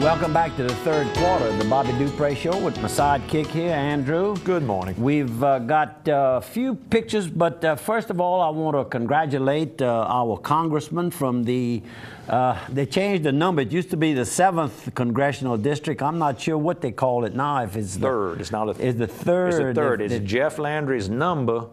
Welcome back to the third quarter of the Bobby003 Show with my sidekick here, Andrew. Good morning. We've got a few pictures, but first of all, I want to congratulate our congressman from the, they changed the number. It used to be the 7th Congressional District. I'm not sure what they call it now. If it's third. It's now the It's the third. It's the third. It's Jeff Landry's number.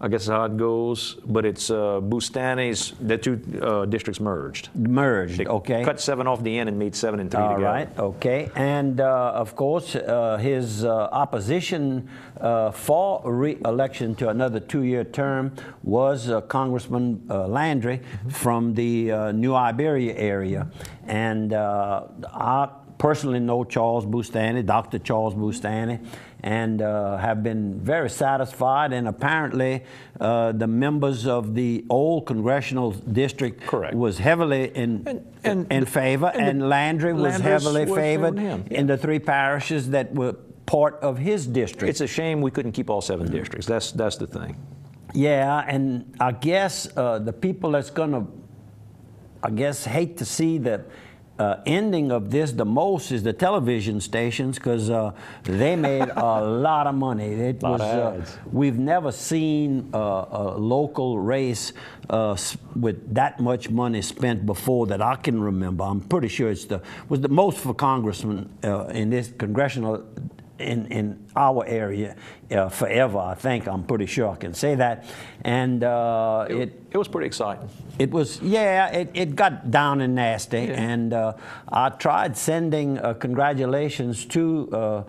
I guess that's how it goes, but it's Bustani's, the two districts merged. Merged, okay. Cut 7 off the end and made 7 and 3 together. All right, okay. And of course, his opposition for re-election to another 2-year term was Congressman Landry from the New Iberia area. And I personally know Charles Bustani, Dr. Charles Bustani, and have been very satisfied. And apparently the members of the old congressional district was heavily in favor, and Landry was heavily favored in the 3 parishes that were part of his district. It's a shame we couldn't keep all 7 districts. That's the thing. Yeah, and I guess the people that's gonna, I guess, hate to see the ending of this the most is the television stations, because they made a lot of money. It was we've never seen a local race with that much money spent before that I can remember. I'm pretty sure it's was the most for congressmen in this congressional in our area forever. I think I'm pretty sure I can say that. And it was pretty exciting. It was, yeah, it got down and nasty, and I tried sending congratulations to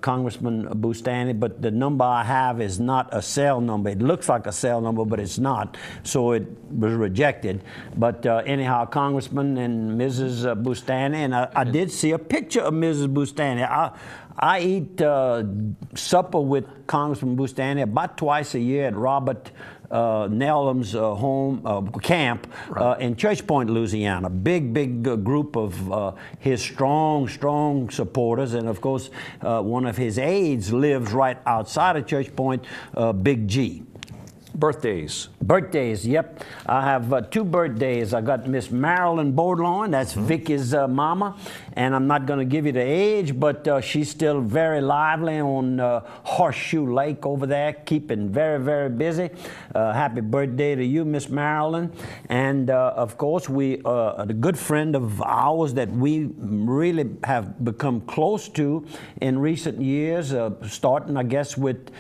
Congressman Bustani, but the number I have is not a cell number. It looks like a cell number, but it's not, so it was rejected. But anyhow, Congressman and Mrs. Bustani, and I did see a picture of Mrs. Bustani. I eat supper with Congressman Bustani about twice a year at Robert Nellam's camp in Church Point, Louisiana. Big group of his strong supporters, and of course one of his aides lives right outside of Church Point, Big G. Birthdays. Birthdays, yep. I have 2 birthdays. I got Miss Marilyn Baudelaire, that's Vicky's mama, and I'm not going to give you the age, but she's still very lively on Horseshoe Lake over there, keeping very busy. Happy birthday to you, Miss Marilyn. And of course, a good friend of ours that we really have become close to in recent years, starting, I guess, with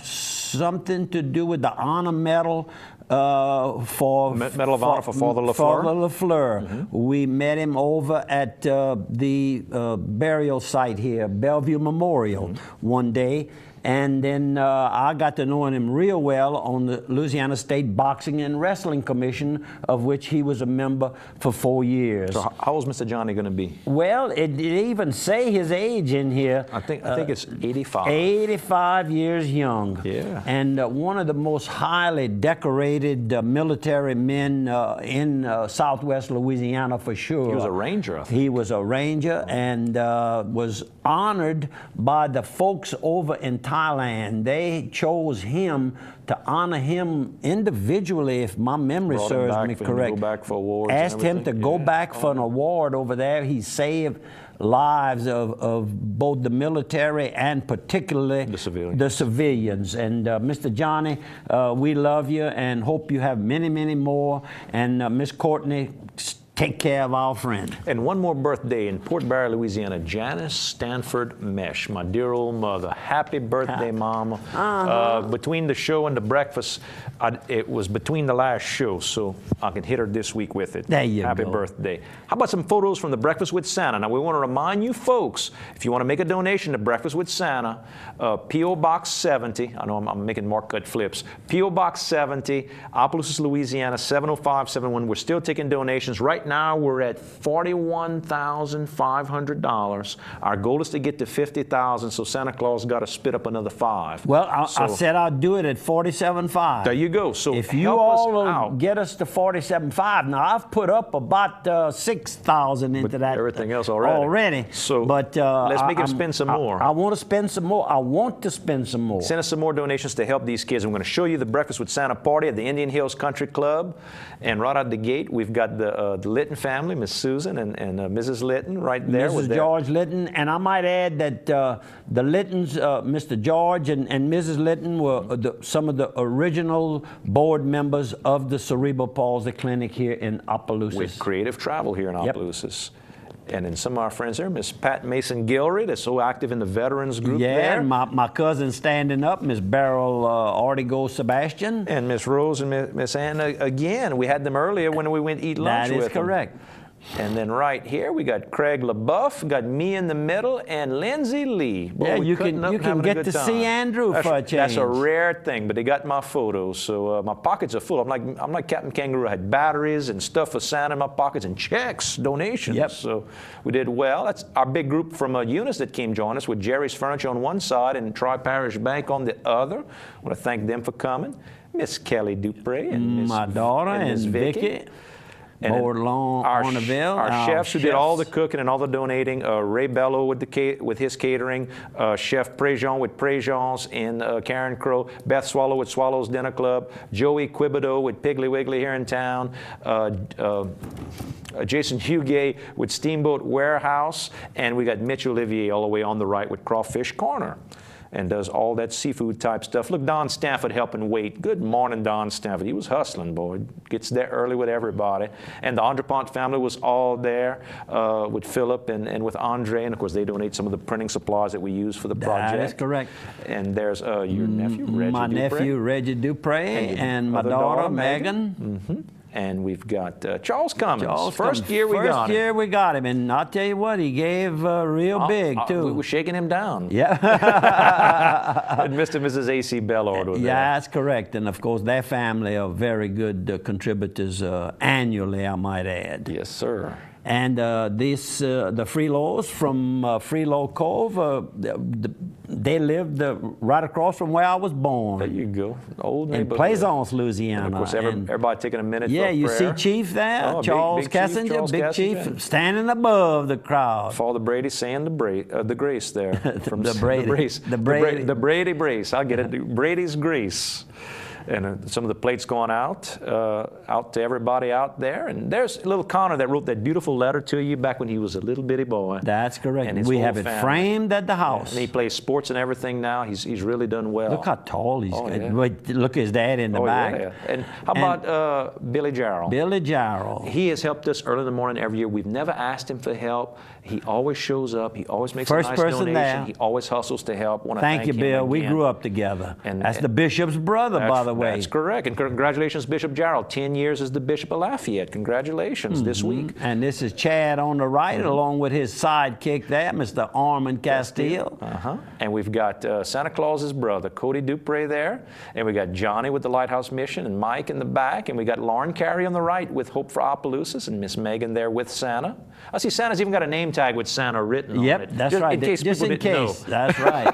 something to do with the honor medal for Medal of Honor for Father LaFleur. Father LaFleur. We met him over at the burial site here, Bellevue Memorial, one day. And then I got to know him real well on the Louisiana State Boxing and Wrestling Commission, of which he was a member for 4 years. So how old is Mr. Johnny going to be? Well, it even say his age in here. I think it's 85. 85 years young. Yeah. And one of the most highly decorated military men in Southwest Louisiana for sure. He was a ranger, I think. He was a ranger, and was honored by the folks over in Thailand. They chose him to honor him individually, if my memory serves me correct. Go back for awards. Asked him to go back for an award over there. He saved lives of both the military and particularly the civilians. And Mr. Johnny, we love you and hope you have many more. And Miss Courtney, take care of our friend. And one more birthday in Port Barre, Louisiana, Janice Stanford Mesh, my dear old mother. Happy birthday, Mama. Between the show and the breakfast, it was between the last show, so I can hit her this week with it. There you go. Happy birthday. How about some photos from the Breakfast with Santa? Now, we want to remind you folks, if you want to make a donation to Breakfast with Santa, P.O. Box 70, I know I'm making Mark cut flips, P.O. Box 70, Opelousas, Louisiana, 70571. We're still taking donations. Right now, we're at $41,500. Our goal is to get to $50,000, so Santa Claus got to spit up another 5. Well, I said I'd do it at $47,500. There you go. So if you all will get us to $47,500, now I've put up about $6,000 into that. Everything else already. So but let's make him spend some more. I want to spend some more. I want to spend some more. Send us some more donations to help these kids. I'm going to show you the Breakfast with Santa party at the Indian Hills Country Club, and right out the gate, we've got the Litton family, Miss Susan and Mrs. Litton right there. Mrs. George Litton, and I might add that the Littons, Mr. George and Mrs. Litton were some of the original board members of the Cerebral Palsy Clinic here in Opelousas. With creative travel here in Opelousas. And then some of our friends there, Miss Pat Mason-Gilry, that's so active in the veterans group there. Yeah, and my cousin standing up, Miss Beryl Artigo Sebastian. And Miss Rose and Miss Anna again. We had them earlier when we went to eat lunch with them. That is correct. And then right here we got Craig LaBeouf, got me in the middle, and Lindsay Lee. Boy, yeah, you can get to see Andrew for a change. That's a rare thing, but they got my photos, so my pockets are full. I'm like Captain Kangaroo. I had batteries and stuff for Santa in my pockets and checks, donations. Yep. So we did well. That's our big group from Eunice that came join us with Jerry's Furniture on one side and Tri-Parish Bank on the other. I want to thank them for coming. Miss Kelly Dupre and my daughter and Miss Vicky. And our chefs who did all the cooking and all the donating, Ray Bello with his catering, Chef Prejean with Prejean's in Karen Crow, Beth Swallow with Swallow's Dinner Club, Joey Quibido with Piggly Wiggly here in town, Jason Hugay with Steamboat Warehouse, and we got Mitch Olivier all the way on the right with Crawfish Corner. And does all that seafood type stuff. Look, Don Stanford helping wait. Good morning, Don Stanford. He was hustling, boy. Gets there early with everybody. And the Andrepont family was all there with Philip and with Andre. And, of course, they donate some of the printing supplies that we use for the project. That is correct. And there's your nephew, Reggie My Dupre. nephew, Reggie Dupre, and my daughter, Megan. Mm-hmm. And we've got Charles Cummins. First year we got him. And I'll tell you what, he gave real big, too. We were shaking him down. Yeah. And Mr. and Mrs. A.C. Bellord were there. Yeah, that's correct. And, of course, their family are very good contributors annually, I might add. Yes, sir. And the Freelows from Freelo Cove, they lived right across from where I was born. There you go. Old in neighborhood. Plaisance, Louisiana. And of course, everybody taking a minute yeah, for you prayer. see Chief there, Oh, Charles Kessinger, Big Chief, standing above the crowd. Father Brady saying the grace there. From the Brady. The Brady brace. I'll get it. Brady's grace. And some of the plates going out to everybody out there. And there's little Connor that wrote that beautiful letter to you back when he was a little bitty boy. That's correct. And we have it framed at the house. And he plays sports and everything now. He's really done well. Look how tall he's yeah. Look at his dad in the back. Yeah. And how about Billy Jarrell? Billy Jarrell. He has helped us early in the morning every year. We've never asked him for help. He always shows up. He always makes First a nice person donation. there. He always hustles to help. Thank you, Bill. We grew up together. And that's the bishop's brother, by the way. That's correct. And congratulations, Bishop Jarrell. 10 years as the Bishop of Lafayette. Congratulations this week. And this is Chad on the right, along with his sidekick there, Mr. Armand Castile. And we've got Santa Claus's brother, Cody Dupre, there. And we got Johnny with the Lighthouse Mission and Mike in the back. And we got Lauren Carey on the right with Hope for Opelousas and Miss Megan there with Santa. I see Santa's even got a name tag with Santa written on it. Yep, that's right. Just in case. That's right.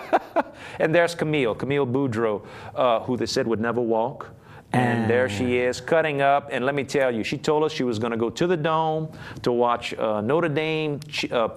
And there's Camille Boudreau, who they said would never walk. And there she is, cutting up. And let me tell you, she told us she was going to go to the Dome to watch Notre Dame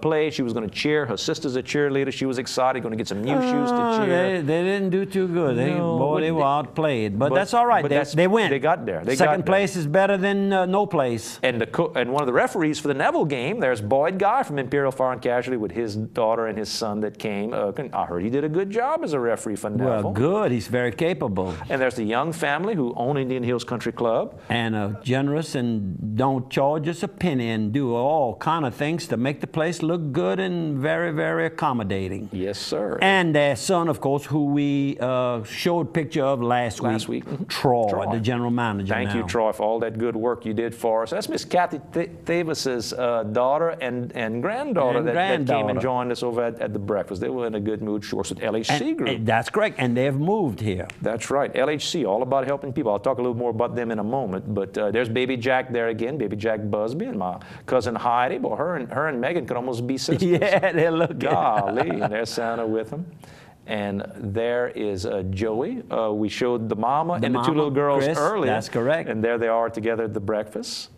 play. She was going to cheer. Her sister's a cheerleader. She was excited, going to get some new shoes to cheer. They didn't do too good. They were outplayed. But that's all right. They win. They got there. Second place is better than no place. And one of the referees for the Neville game, there's Boyd Guy from Imperial Fire and Casualty with his daughter and his son that came. I heard he did a good job as a referee for Neville. Well, good. He's very capable. And there's the Young family who own Indian Hills Country Club. And generous and don't charge us a penny and do all kind of things to make the place look good and very, very accommodating. Yes, sir. And their son, of course, who we showed picture of last week. Troy, the general manager. Thank you, Troy, for all that good work you did for us. That's Miss Kathy Davis's daughter and granddaughter that came and joined us over at the breakfast. They were in a good mood, of course, with LHC Group. That's correct, and they've moved here. That's right. LHC, all about helping people. I'll talk a little more about them in a moment, but there's Baby Jack there again, Baby Jack Busby, and my cousin Heidi. Boy, her and Megan could almost be sisters. Yeah, they look golly, and there's Santa with them. And there is Joey. We showed the mama and the two little girls Chris, earlier. That's correct. And there they are together at the breakfast.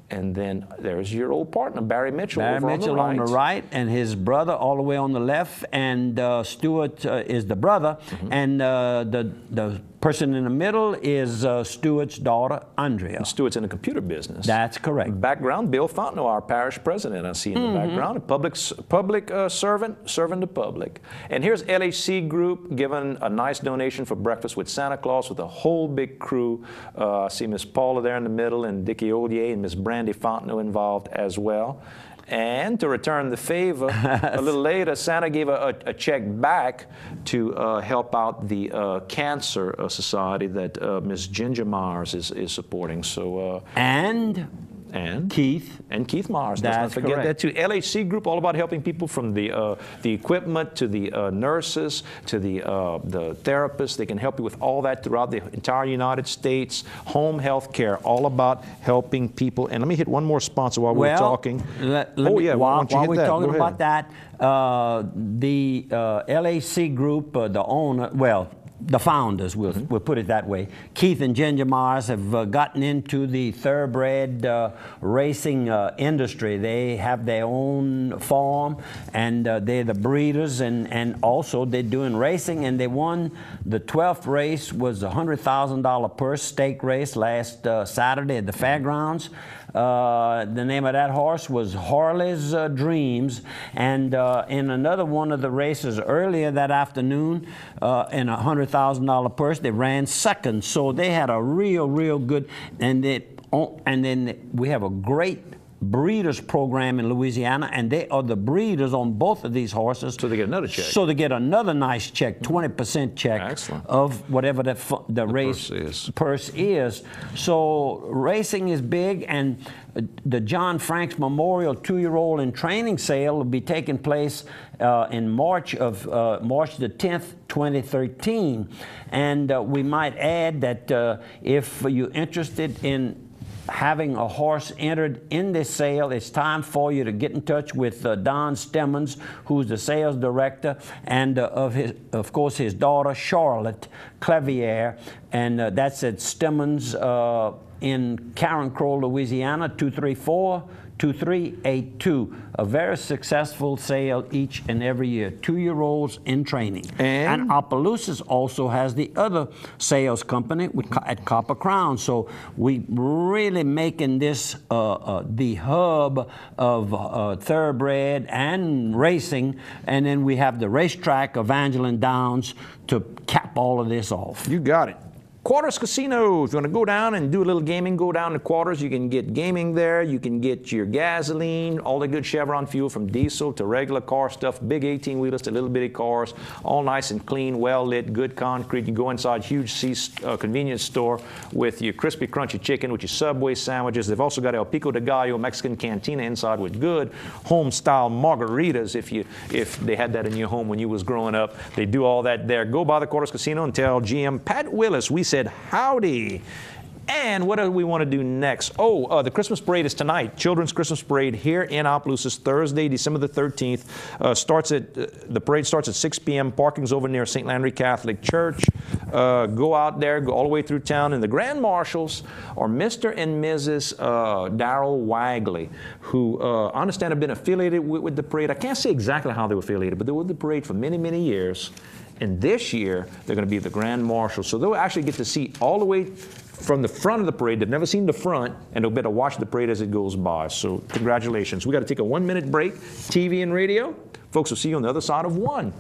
And then there's your old partner, Barry Mitchell. Barry Mitchell on the right, and his brother all the way on the left. And Stuart is the brother. And the person in the middle is Stewart's daughter, Andrea. Stewart's in the computer business. That's correct. Background, Bill Fontenot, our parish president, I see in the background. A public servant, serving the public. And here's LHC Group giving a nice donation for Breakfast with Santa Claus with a whole big crew. I see Miss Paula there in the middle, and Dickie Ollier and Miss Brandy Fontenot involved as well. And to return the favor, a little later, Santa gave a check back to help out the Cancer Society that Miss Ginger Myers is supporting. So and Keith Myers. Let's not forget that too. LHC Group, all about helping people from the equipment to the nurses to the therapists. They can help you with all that throughout the entire United States. Home health care, all about helping people. And let me hit one more sponsor while we're talking. While we're talking about that, the LHC Group, the owner, the founders, we'll put it that way. Keith and Ginger Myers have gotten into the thoroughbred racing industry. They have their own farm, and they're the breeders, and also they're doing racing, and they won the 12th race, was a $100,000 purse stake race last Saturday at the fairgrounds. The name of that horse was Harley's Dreams, and in another one of the races earlier that afternoon, in a $100,000 purse, they ran second. So they had a real good, and then we have a great breeders program in Louisiana, and they are the breeders on both of these horses. So they get another check. So they get another nice check, 20% check. Excellent. Of whatever the race purse is. So racing is big, and the John Franks Memorial 2-year-old in training sale will be taking place in March the 10th, 2013. And we might add that if you're interested in having a horse entered in this sale, it's time for you to get in touch with Don Stemmons, who's the sales director, and of course his daughter Charlotte Clavier, and that's at Stemmons in Karen Crow, Louisiana, 234-2382. A very successful sale each and every year. 2-year-olds in training. And Opelousas also has the other sales company at Copper Crown. So we really making this the hub of thoroughbred and racing. And then we have the racetrack of Evangeline Downs to cap all of this off. You got it. Quarters Casino. If you want to go down and do a little gaming, go down to Quarters. You can get gaming there. You can get your gasoline, all the good Chevron fuel from diesel to regular car stuff, big 18-wheelers to little bitty cars, all nice and clean, well lit, good concrete. You can go inside huge convenience store with your crispy, crunchy chicken, with your Subway sandwiches. They've also got El Pico de Gallo Mexican Cantina inside with good home-style margaritas. If they had that in your home when you was growing up, they do all that there. Go by the Quarters Casino and tell GM Pat Willis we said howdy. And what do we want to do next? Oh, the Christmas parade is tonight. Children's Christmas parade here in Opelousas, Thursday, December the 13th. The parade starts at 6 p.m. Parking's over near St. Landry Catholic Church. Go out there, go all the way through town. And the Grand Marshals are Mr. and Mrs. Darrell Wagley, who I understand have been affiliated with the parade. I can't say exactly how they were affiliated, but they were with the parade for many, many years. And this year, they're going to be the Grand Marshals. So they'll actually get to see all the way from the front of the parade. They've never seen the front, and they'll be able to watch the parade as it goes by. So congratulations. We got to take a 1-minute break. TV and radio. Folks, we'll see you on the other side of 1.